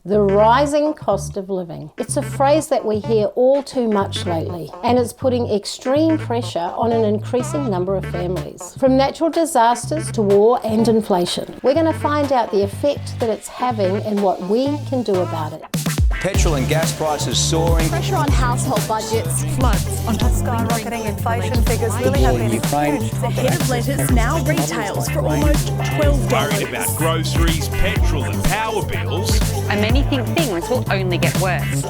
The rising cost of living. It's a phrase that we hear all too much lately, and it's putting extreme pressure on an increasing number of families. From natural disasters to war and inflation, we're going to find out the effect that it's having and what we can do about it. Petrol and gas prices soaring. Pressure on household budgets. Floods on top of skyrocketing inflation figures really have been Ukraine. huge. The head of lettuce now retails for almost $12. Worried about groceries, petrol and power bills. And many think things will only get worse.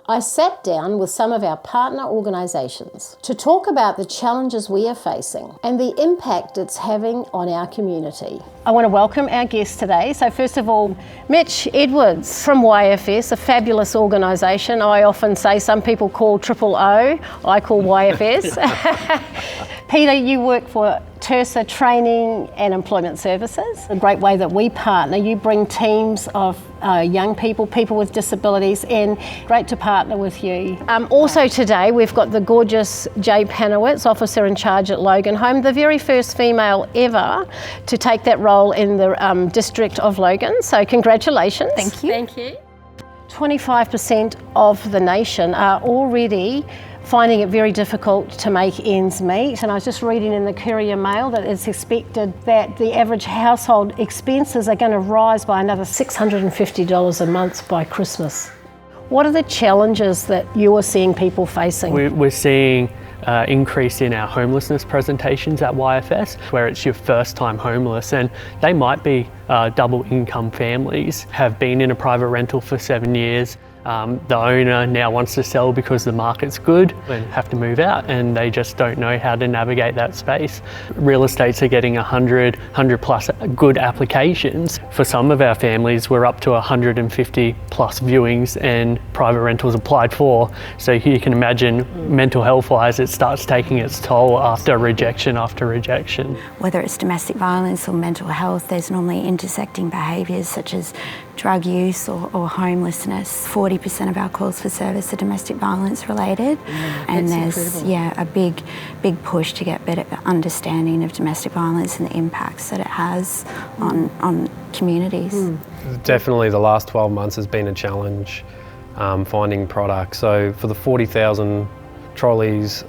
I sat down with some of our partner organisations to talk about the challenges we are facing and the impact it's having on our community. I want to welcome our guests today. So first of all, Mitch Edwards from YFS, a fabulous organisation. I often say some people call OOO, I call YFS. Peter, you work for Tersa Training and Employment Services. A great way that we partner. You bring teams of young people, people with disabilities, and great to partner with you. Also today we've got the gorgeous Jay Panowitz, officer in charge at Logan Home, the very first female ever to take that role in the district of Logan. So congratulations. Thank you. Thank you. 25% of the nation are already finding it very difficult to make ends meet. And I was just reading in the Courier Mail that it's expected that the average household expenses are going to rise by another $650 a month by Christmas. What are the challenges that you are seeing people facing? We're seeing increase in our homelessness presentations at YFS, where it's your first time homeless, and they might be double income families, have been in a private rental for 7 years. The owner now wants to sell because the market's good and have to move out, and they just don't know how to navigate that space. Real estates are getting 100 plus good applications. For some of our families, we're up to 150 plus viewings and private rentals applied for. So you can imagine mental health wise, it starts taking its toll after rejection after rejection. Whether it's domestic violence or mental health, there's normally intersecting behaviours such as drug use or homelessness. 40% of our calls for service are domestic violence related, and there's a big push to get better understanding of domestic violence and the impacts that it has on communities. Definitely the last 12 months has been a challenge finding product. So for the 40,000 trolleys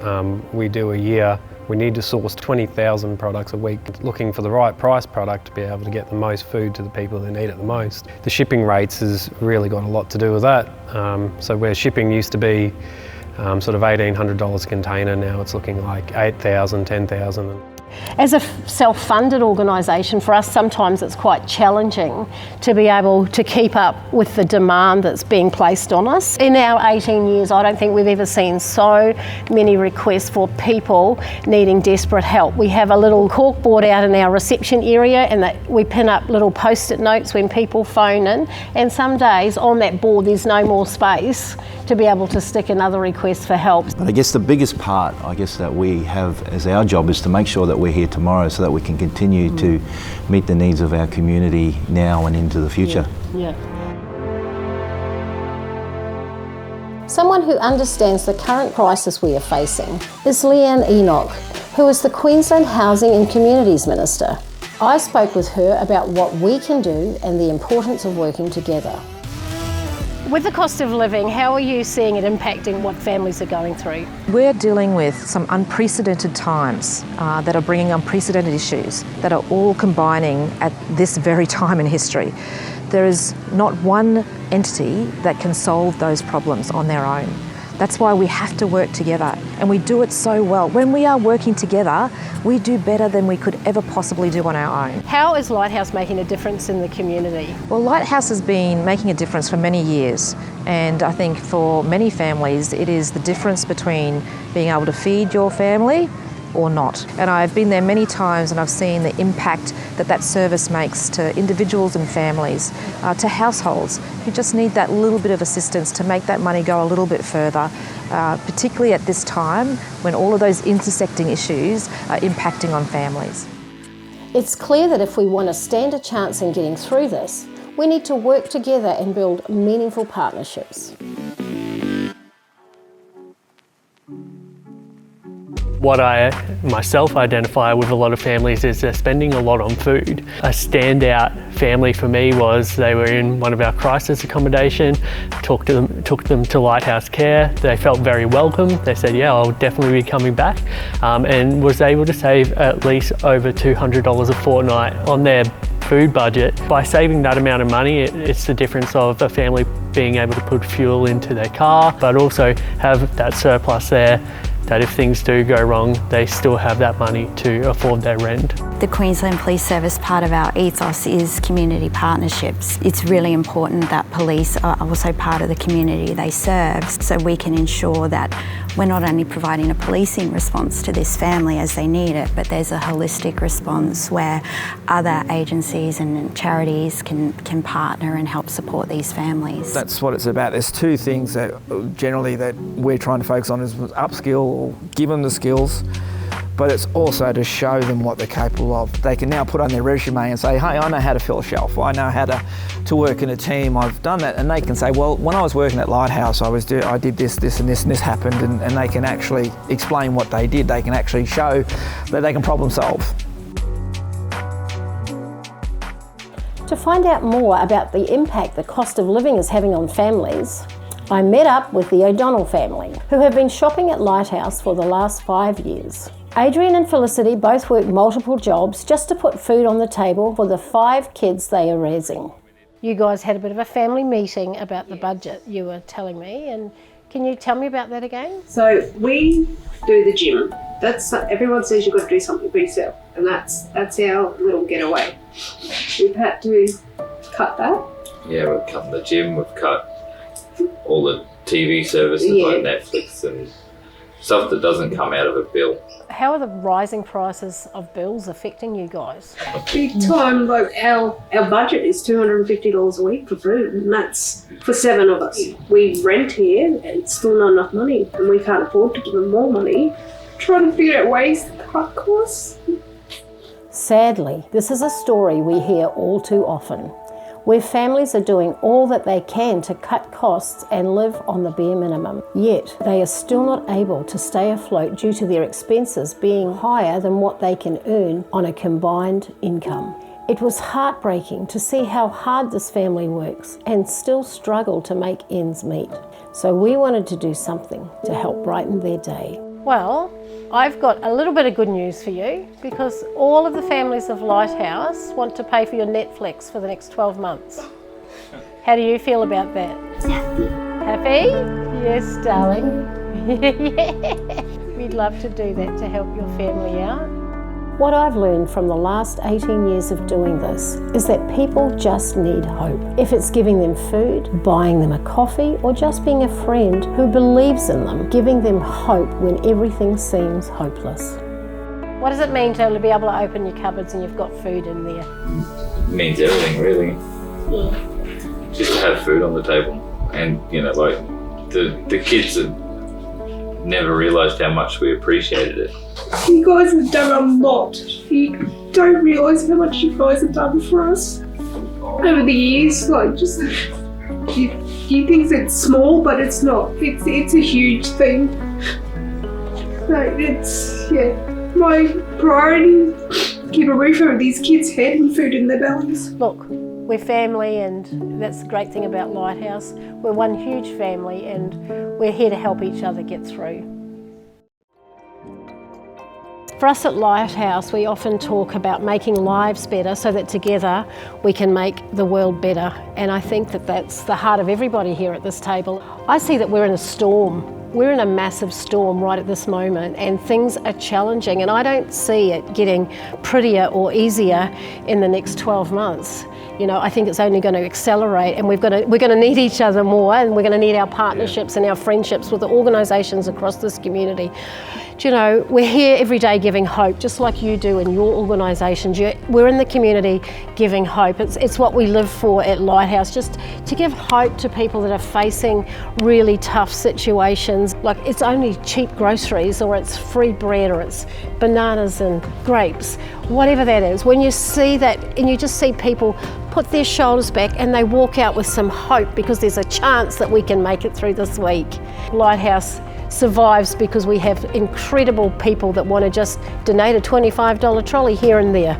we do a year, we need to source 20,000 products a week, looking for the right price product to be able to get the most food to the people that need it the most. The shipping rates has really got a lot to do with that. So where shipping used to be sort of $1,800 a container, now it's looking like $8,000, $10,000. As a self-funded organisation, for us sometimes it's quite challenging to be able to keep up with the demand that's being placed on us. In our 18 years, I don't think we've ever seen so many requests for people needing desperate help. We have a little corkboard out in our reception area, and that we pin up little post-it notes when people phone in, and some days on that board there's no more space to be able to stick another request for help. But I guess the biggest part, that we have as our job is to make sure that we're here tomorrow so that we can continue to meet the needs of our community now and into the future. Someone who understands the current crisis we are facing is Leanne Enoch, who is the Queensland Housing and Communities Minister. I spoke with her about what we can do and the importance of working together. With the cost of living, how are you seeing it impacting what families are going through? We're dealing with some unprecedented times that are bringing unprecedented issues that are all combining at this very time in history. There is not one entity that can solve those problems on their own. That's why we have to work together, and we do it so well. When we are working together, we do better than we could ever possibly do on our own. How is Lighthouse making a difference in the community? Well, Lighthouse has been making a difference for many years, and I think for many families it is the difference between being able to feed your family or not. And I've been there many times, and I've seen the impact that service makes to individuals and families, to households who just need that little bit of assistance to make that money go a little bit further, particularly at this time when all of those intersecting issues are impacting on families. It's clear that if we want to stand a chance in getting through this, we need to work together and build meaningful partnerships. What I myself identify with a lot of families is they're spending a lot on food. A standout family for me was they were in one of our crisis accommodation, took them to Lighthouse Care. They felt very welcome. They said, yeah, I'll definitely be coming back, and was able to save at least over $200 a fortnight on their food budget. By saving that amount of money, it's the difference of a family being able to put fuel into their car, but also have that surplus there that if things do go wrong, they still have that money to afford their rent. The Queensland Police Service, part of our ethos is community partnerships. It's really important that police are also part of the community they serve, so we can ensure that we're not only providing a policing response to this family as they need it, but there's a holistic response where other agencies and charities can partner and help support these families. That's what it's about. There's two things that generally that we're trying to focus on is upskill or give them the skills, but it's also to show them what they're capable of. They can now put on their resume and say, hey, I know how to fill a shelf, I know how to work in a team, I've done that. And they can say, well, when I was working at Lighthouse, I did this, and this happened, and they can actually explain what they did. They can actually show that they can problem solve. To find out more about the impact the cost of living is having on families, I met up with the O'Donnell family, who have been shopping at Lighthouse for the last 5 years. Adrian and Felicity both work multiple jobs just to put food on the table for the 5 kids they are raising. You guys had a bit of a family meeting about the budget, you were telling me, and can you tell me about that again? So we do the gym. Everyone says you've got to do something for yourself, and that's our little getaway. We've had to cut that. Yeah, we've cut the gym, we've cut all the TV services like Netflix and stuff that doesn't come out of a bill. How are the rising prices of bills affecting you guys? Big time. Like our budget is $250 a week for food, and that's for 7 of us. We rent here and it's still not enough money, and we can't afford to give them more money. Trying to figure out ways to cut costs. Sadly, this is a story we hear all too often, where families are doing all that they can to cut costs and live on the bare minimum. Yet, they are still not able to stay afloat due to their expenses being higher than what they can earn on a combined income. It was heartbreaking to see how hard this family works and still struggle to make ends meet. So we wanted to do something to help brighten their day. Well, I've got a little bit of good news for you, because all of the families of Lighthouse want to pay for your Netflix for the next 12 months. How do you feel about that? Happy. Happy? Yes, darling. Yeah. We'd love to do that to help your family out. What I've learned from the last 18 years of doing this is that people just need hope. If it's giving them food, buying them a coffee, or just being a friend who believes in them, giving them hope when everything seems hopeless. What does it mean to be able to open your cupboards and you've got food in there? It means everything, really. Yeah. Just to have food on the table. And, like, the kids have never realised how much we appreciated it. You guys have done a lot. You don't realise how much you guys have done for us over the years. Like, just you think it's small, but it's not. It's a huge thing. Like, my priority: keep a roof over these kids' head and food in their bellies. Look, we're family, and that's the great thing about Lighthouse. We're one huge family, and we're here to help each other get through. For us at Lighthouse, we often talk about making lives better so that together we can make the world better. And I think that that's the heart of everybody here at this table. I see that we're in a storm. We're in a massive storm right at this moment, and things are challenging, and I don't see it getting prettier or easier in the next 12 months. I think it's only going to accelerate, and we're going to need each other more, and we're going to need our partnerships and our friendships with the organisations across this community. We're here every day giving hope, just like you do in your organisations. We're in the community giving hope. It's what we live for at Lighthouse, just to give hope to people that are facing really tough situations. Like, it's only cheap groceries, or it's free bread, or it's bananas and grapes, whatever that is. When you see that and you just see people put their shoulders back and they walk out with some hope because there's a chance that we can make it through this week. Lighthouse survives because we have incredible people that want to just donate a $25 trolley here and there.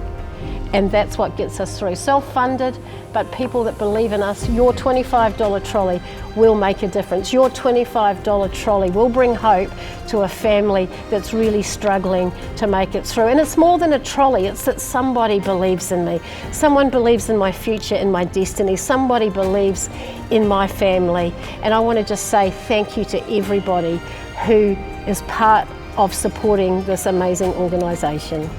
And that's what gets us through. Self-funded, but people that believe in us. Your $25 trolley will make a difference. Your $25 trolley will bring hope to a family that's really struggling to make it through. And it's more than a trolley, it's that somebody believes in me. Someone believes in my future, in my destiny. Somebody believes in my family. And I want to just say thank you to everybody who is part of supporting this amazing organisation.